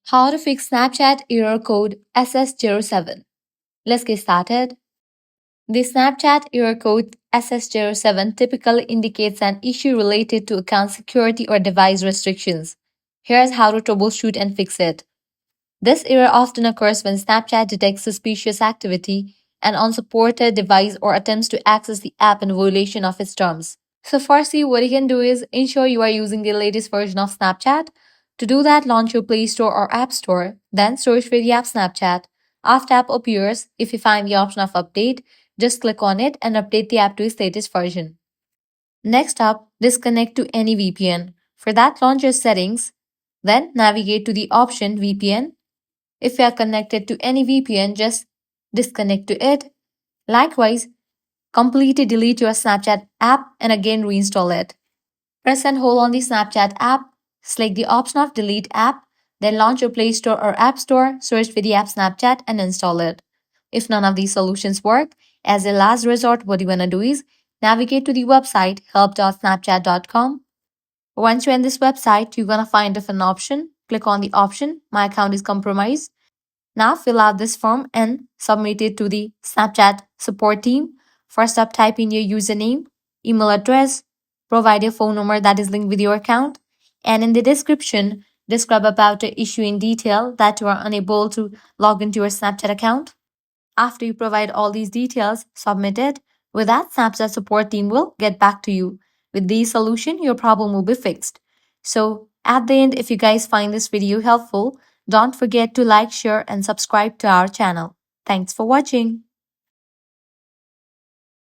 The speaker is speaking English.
How to fix Snapchat error code SS07. Let's get started. The Snapchat error code SS07 typically indicates an issue related to account security or device restrictions. Here's how to troubleshoot and fix it. This error often occurs when Snapchat detects suspicious activity, an unsupported device, or attempts to access the app in violation of its terms. So firstly, what you can do is ensure you are using the latest version of Snapchat. To do that, launch your Play Store or App Store, then search for the app Snapchat. After app appears, if you find the option of update, just click on it and update the app to its latest version. Next up, disconnect to any VPN. For that, launch your settings, then navigate to the option VPN. If you are connected to any VPN, just disconnect to it. Likewise, completely delete your Snapchat app and again reinstall it. Press and hold on the Snapchat app, select the option of delete app, then launch your Play Store or App Store, search for the app Snapchat and install it. If none of these solutions work, as a last resort, what you want to do is navigate to the website help.snapchat.com. Once you're in this website, you're going to find different option. Click on the option, My account is compromised. Now fill out this form and submit it to the Snapchat support team. First up, type in your username, email address, provide your phone number that is linked with your account, and in the description, describe about the issue in detail that you are unable to log into your Snapchat account. After you provide all these details, submit it. With that, Snapchat support team will get back to you. With these solution, your problem will be fixed. So at the end, if you guys find this video helpful, don't forget to like, share, and subscribe to our channel. Thanks for watching.